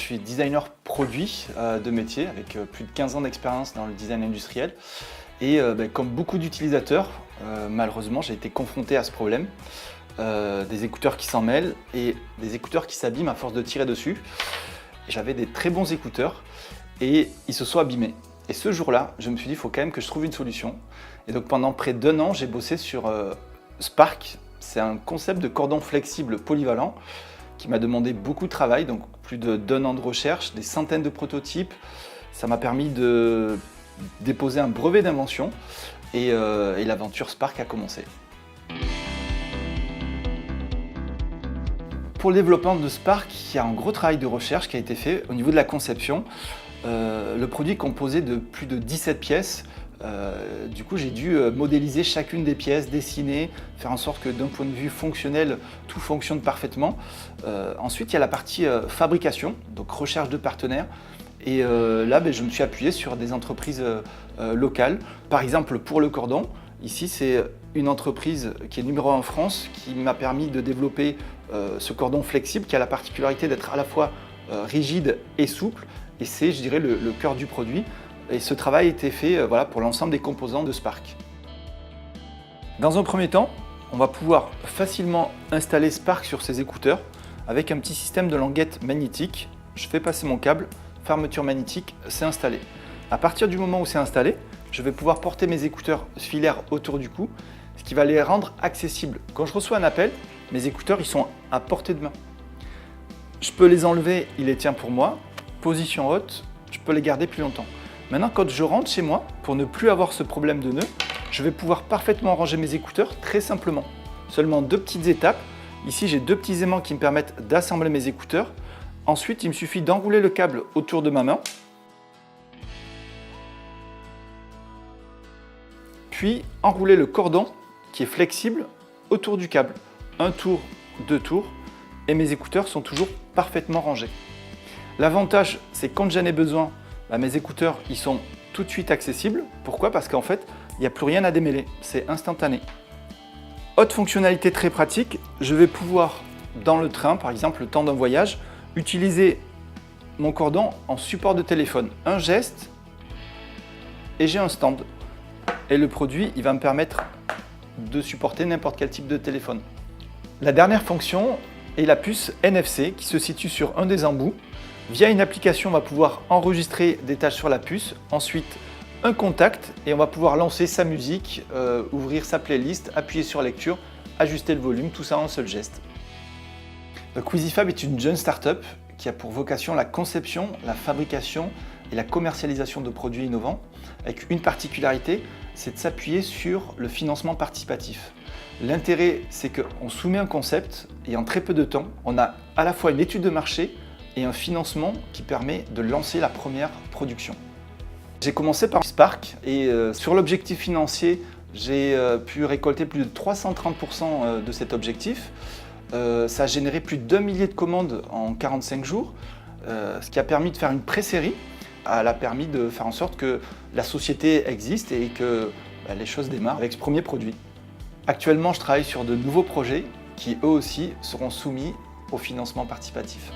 suis designer produit de métier avec plus de 15 ans d'expérience dans le design industriel. Et comme beaucoup d'utilisateurs, malheureusement, j'ai été confronté à ce problème. Des écouteurs qui s'en mêlent et des écouteurs qui s'abîment à force de tirer dessus. J'avais des très bons écouteurs et ils se sont abîmés. Et ce jour-là, je me suis dit, il faut quand même que je trouve une solution. Et donc pendant près d'1 an, j'ai bossé sur Spark. C'est un concept de cordon flexible polyvalent qui m'a demandé beaucoup de travail, donc plus d'1 an de recherche, des centaines de prototypes. Ça m'a permis de déposer un brevet d'invention et l'aventure Spark a commencé. Pour le développement de Spark, il y a un gros travail de recherche qui a été fait au niveau de la conception. Le produit est composé de plus de 17 pièces. Du coup, j'ai dû modéliser chacune des pièces, dessiner, faire en sorte que d'un point de vue fonctionnel, tout fonctionne parfaitement. Ensuite, il y a la partie fabrication, donc recherche de partenaires. Et là, je me suis appuyé sur des entreprises locales. Par exemple, pour le cordon, ici, c'est une entreprise qui est numéro 1 en France qui m'a permis de développer ce cordon flexible qui a la particularité d'être à la fois rigide et souple. Et c'est, je dirais, le cœur du produit. Et ce travail a été fait pour l'ensemble des composants de Spark. Dans un premier temps, on va pouvoir facilement installer Spark sur ces écouteurs avec un petit système de languette magnétique. Je fais passer mon câble, fermeture magnétique, c'est installé. À partir du moment où c'est installé, je vais pouvoir porter mes écouteurs filaires autour du cou, ce qui va les rendre accessibles. Quand je reçois un appel, mes écouteurs ils sont à portée de main. Je peux les enlever, il les tient pour moi. Position haute, je peux les garder plus longtemps. Maintenant, quand je rentre chez moi, pour ne plus avoir ce problème de nœud, je vais pouvoir parfaitement ranger mes écouteurs très simplement. Seulement 2 petites étapes. Ici, j'ai 2 petits aimants qui me permettent d'assembler mes écouteurs. Ensuite, il me suffit d'enrouler le câble autour de ma main. Puis, enrouler le cordon qui est flexible autour du câble. 1 tour, 2 tours, et mes écouteurs sont toujours parfaitement rangés. L'avantage, c'est quand j'en ai besoin, mes écouteurs ils sont tout de suite accessibles. Pourquoi? Parce qu'en fait, il n'y a plus rien à démêler, c'est instantané. Autre fonctionnalité très pratique, je vais pouvoir, dans le train, par exemple, le temps d'un voyage, utiliser mon cordon en support de téléphone. Un geste, et j'ai un stand. Et le produit, il va me permettre de supporter n'importe quel type de téléphone. La dernière fonction est la puce NFC qui se situe sur un des embouts. Via une application, on va pouvoir enregistrer des tâches sur la puce, ensuite un contact et on va pouvoir lancer sa musique, ouvrir sa playlist, appuyer sur lecture, ajuster le volume, tout ça en un seul geste. Donc Wizifab est une jeune start-up qui a pour vocation la conception, la fabrication et la commercialisation de produits innovants, avec une particularité, c'est de s'appuyer sur le financement participatif. L'intérêt, c'est qu'on soumet un concept et en très peu de temps, on a à la fois une étude de marché et un financement qui permet de lancer la première production. J'ai commencé par Spark et sur l'objectif financier, j'ai pu récolter plus de 330% de cet objectif. Ça a généré plus d'1 millier de commandes en 45 jours, ce qui a permis de faire une pré-série. Elle a permis de faire en sorte que la société existe et que les choses démarrent avec ce premier produit. Actuellement, je travaille sur de nouveaux projets qui eux aussi seront soumis au financement participatif.